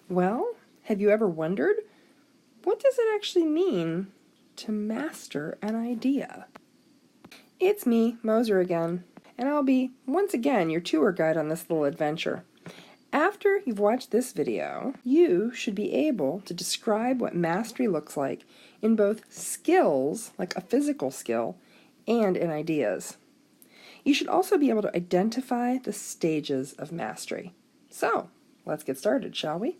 Well, have you ever wondered, what does it actually mean to master an idea? It's me, Moser again, and I'll be, once again, your tour guide on this little adventure. After you've watched this video, you should be able to describe what mastery looks like in both skills, like a physical skill, and in ideas. You should also be able to identify the stages of mastery. So, let's get started, shall we?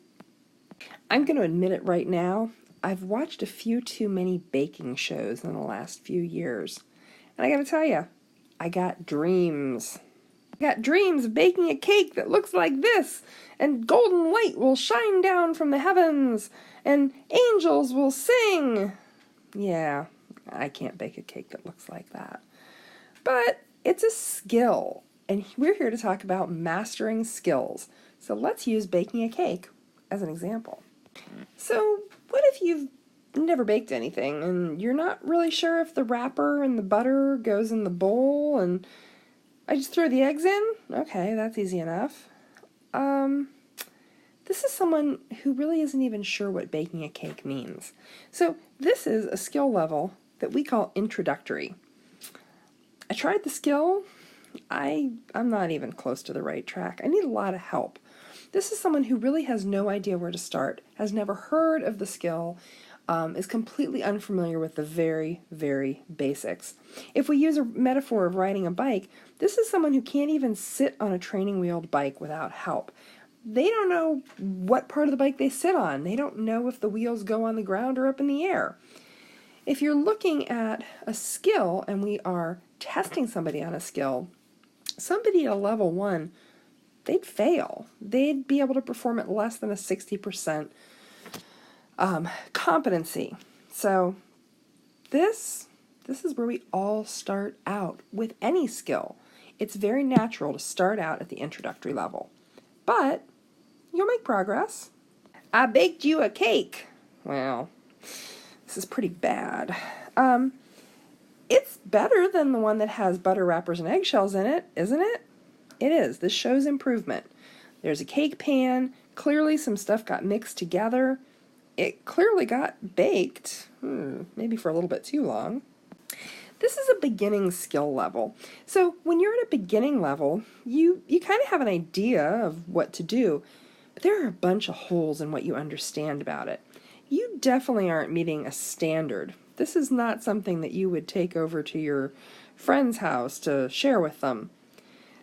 I'm going to admit it right now, I've watched a few too many baking shows in the last few years. And I gotta tell you, I got dreams. I got dreams of baking a cake that looks like this, and golden light will shine down from the heavens, and angels will sing. Yeah, I can't bake a cake that looks like that. But it's a skill, and we're here to talk about mastering skills. So let's use baking a cake as an example. So what if you've never baked anything and you're not really sure if the wrapper and the butter goes in the bowl and I just throw the eggs in? Okay, that's easy enough. This is someone who really isn't even sure what baking a cake means. So this is a skill level that we call introductory. I tried the skill. I'm not even close to the right track. I need a lot of help. This is someone who really has no idea where to start, has never heard of the skill, is completely unfamiliar with the very, very basics. If we use a metaphor of riding a bike, this is someone who can't even sit on a training wheeled bike without help. They don't know what part of the bike they sit on. They don't know if the wheels go on the ground or up in the air. If you're looking at a skill and we are testing somebody on a skill, somebody at a level 1, they'd fail. They'd be able to perform at less than a 60% competency. So this is where we all start out with any skill. It's very natural to start out at the introductory level. But you'll make progress. I baked you a cake. Well, this is pretty bad. It's better than the one that has butter wrappers and eggshells in it, isn't it? It is. This shows improvement. There's a cake pan. Clearly some stuff got mixed together. It clearly got baked, maybe for a little bit too long. This is a beginning skill level. So when you're at a beginning level, you kind of have an idea of what to do, but there are a bunch of holes in what you understand about it. You definitely aren't meeting a standard. This is not something that you would take over to your friend's house to share with them.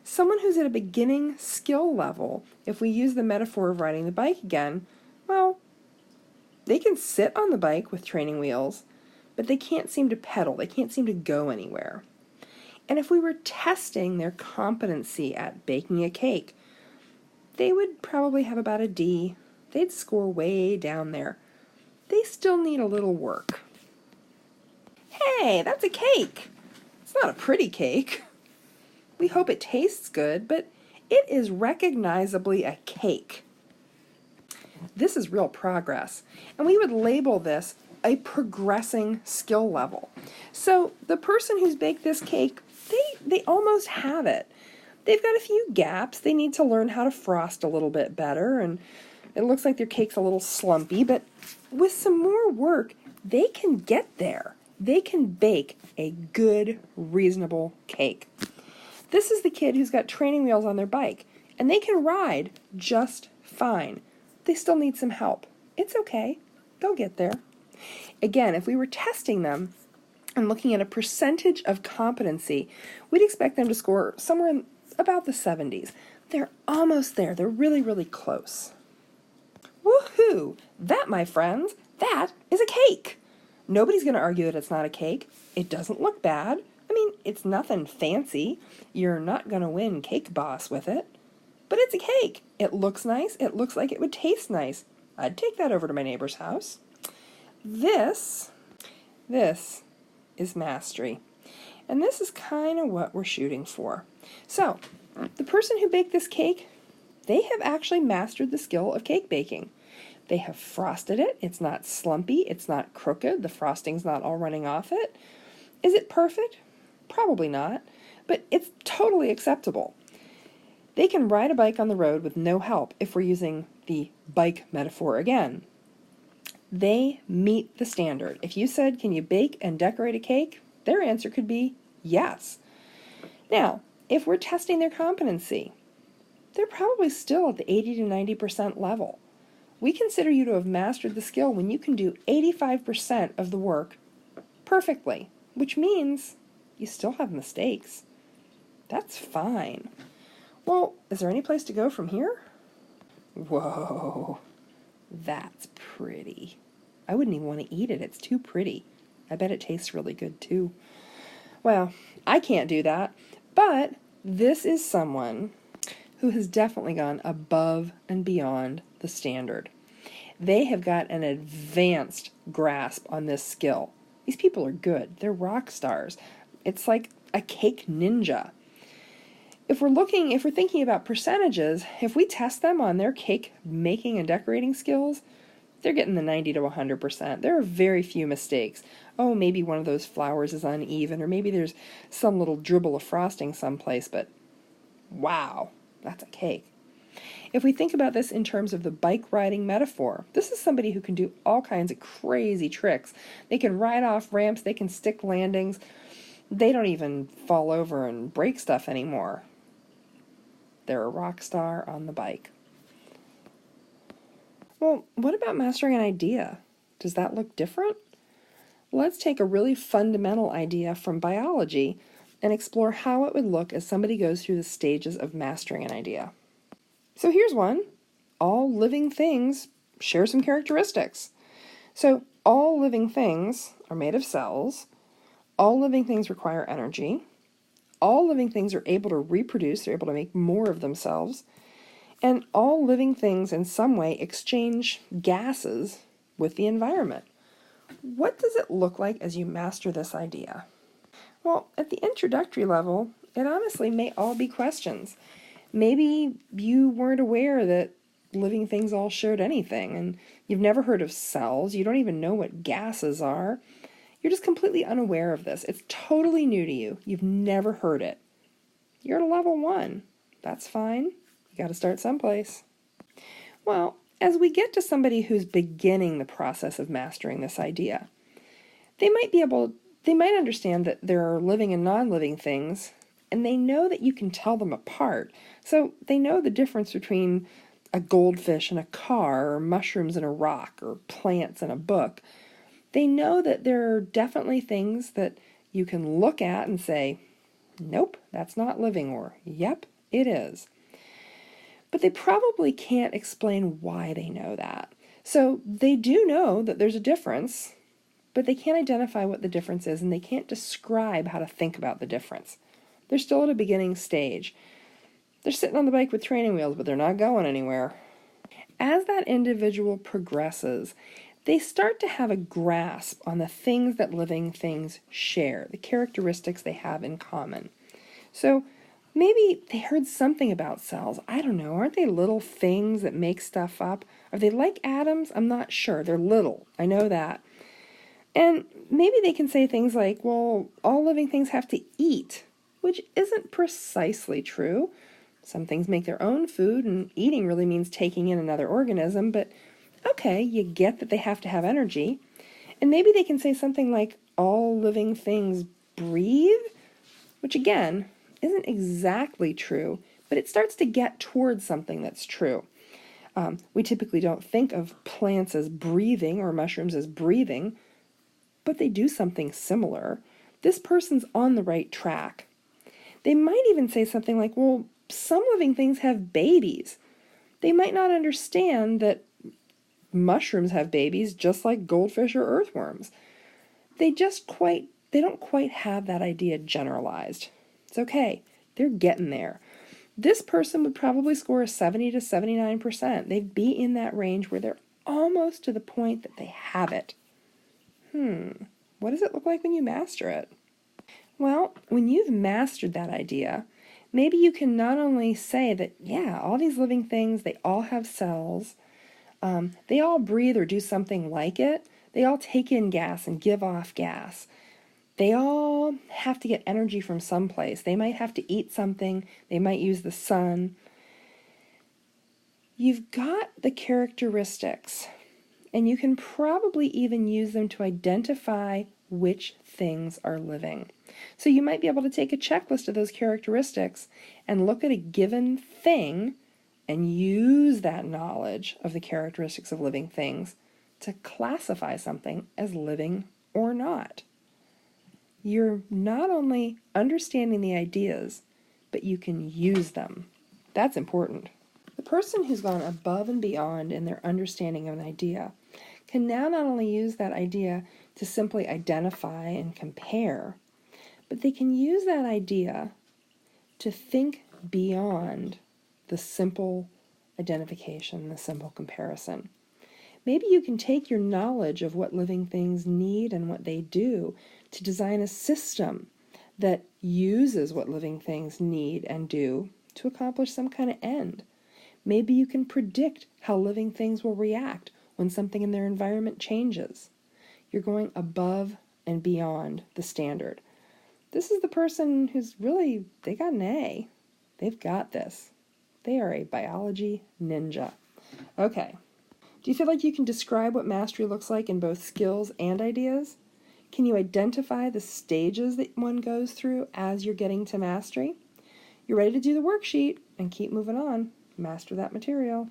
Someone who's at a beginning skill level, if we use the metaphor of riding the bike again, well, they can sit on the bike with training wheels, but they can't seem to pedal. They can't seem to go anywhere. And if we were testing their competency at baking a cake, they would probably have about a D. They'd score way down there. They still need a little work. Hey, that's a cake. It's not a pretty cake. We hope it tastes good, but it is recognizably a cake. This is real progress, and we would label this a progressing skill level. So the person who's baked this cake, they almost have it. They've got a few gaps. They need to learn how to frost a little bit better, and it looks like their cake's a little slumpy, but with some more work, they can get there. They can bake a good, reasonable cake. This is the kid who's got training wheels on their bike, and they can ride just fine. They still need some help. It's okay. They'll get there. Again, if we were testing them and looking at a percentage of competency, we'd expect them to score somewhere in about the 70s. They're almost there. They're really, really close. Woohoo! That, my friends, that is a cake. Nobody's going to argue that it's not a cake. It doesn't look bad. I mean, it's nothing fancy. You're not going to win Cake Boss with it. But it's a cake. It looks nice. It looks like it would taste nice. I'd take that over to my neighbor's house. This is mastery. And this is kind of what we're shooting for. So, the person who baked this cake, they have actually mastered the skill of cake baking. They have frosted it. It's not slumpy. It's not crooked. The frosting's not all running off it. Is it perfect? Probably not. But it's totally acceptable. They can ride a bike on the road with no help if we're using the bike metaphor again. They meet the standard. If you said, can you bake and decorate a cake? Their answer could be yes. Now, if we're testing their competency, they're probably still at the 80 to 90% level. We consider you to have mastered the skill when you can do 85% of the work perfectly, which means you still have mistakes. That's fine. Well, is there any place to go from here? Whoa, that's pretty. I wouldn't even want to eat it. It's too pretty. I bet it tastes really good too. Well, I can't do that, but this is someone who has definitely gone above and beyond the standard. They have got an advanced grasp on this skill. These people are good. They're rock stars. It's like a cake ninja. If we're thinking about percentages, if we test them on their cake making and decorating skills, they're getting the 90 to 100%. There are very few mistakes. Oh, maybe one of those flowers is uneven, or maybe there's some little dribble of frosting someplace, but wow, that's a cake. If we think about this in terms of the bike riding metaphor, this is somebody who can do all kinds of crazy tricks. They can ride off ramps, they can stick landings, they don't even fall over and break stuff anymore. They're a rock star on the bike. Well, what about mastering an idea? Does that look different? Let's take a really fundamental idea from biology and explore how it would look as somebody goes through the stages of mastering an idea. So here's one. All living things share some characteristics. So all living things are made of cells. All living things require energy. All living things are able to reproduce. They're able to make more of themselves. And all living things in some way exchange gases with the environment. What does it look like as you master this idea? Well, at the introductory level, it honestly may all be questions. Maybe you weren't aware that living things all shared anything, and you've never heard of cells. You don't even know what gases are. You're just completely unaware of this. It's totally new to you. You've never heard it. You're at a level 1. That's fine. You got to start someplace. Well, as we get to somebody who's beginning the process of mastering this idea, they might understand that there are living and non-living things, and they know that you can tell them apart. So they know the difference between a goldfish and a car, or mushrooms and a rock, or plants and a book. They know that there are definitely things that you can look at and say, nope, that's not living, or yep, it is. But they probably can't explain why they know that. So they do know that there's a difference, but they can't identify what the difference is, and they can't describe how to think about the difference. They're still at a beginning stage. They're sitting on the bike with training wheels, but they're not going anywhere. As that individual progresses, they start to have a grasp on the things that living things share, the characteristics they have in common. So maybe they heard something about cells. I don't know. Aren't they little things that make stuff up? Are they like atoms? I'm not sure. They're little. I know that. And maybe they can say things like, well, all living things have to eat, which isn't precisely true. Some things make their own food, and eating really means taking in another organism, but okay, you get that they have to have energy. And maybe they can say something like, all living things breathe, which again, isn't exactly true, but it starts to get towards something that's true. We typically don't think of plants as breathing or mushrooms as breathing, but they do something similar. This person's on the right track. They might even say something like, well, some living things have babies. They might not understand that mushrooms have babies just like goldfish or earthworms. They don't quite have that idea generalized. It's okay. They're getting there. This person would probably score a 70 to 79%. They'd be in that range where they're almost to the point that they have it. What does it look like when you master it? Well, when you've mastered that idea, maybe you can not only say that, yeah, all these living things, they all have cells, they all breathe or do something like it, they all take in gas and give off gas. They all have to get energy from someplace. They might have to eat something, they might use the sun. You've got the characteristics, and you can probably even use them to identify which things are living. So you might be able to take a checklist of those characteristics and look at a given thing and use that knowledge of the characteristics of living things to classify something as living or not. You're not only understanding the ideas, but you can use them. That's important. The person who's gone above and beyond in their understanding of an idea can now not only use that idea to simply identify and compare, but they can use that idea to think beyond the simple identification, the simple comparison. Maybe you can take your knowledge of what living things need and what they do to design a system that uses what living things need and do to accomplish some kind of end. Maybe you can predict how living things will react when something in their environment changes. You're going above and beyond the standard. This is the person who's really, they got an A. They've got this. They are a biology ninja. Okay. Do you feel like you can describe what mastery looks like in both skills and ideas? Can you identify the stages that one goes through as you're getting to mastery? You're ready to do the worksheet and keep moving on. Master that material.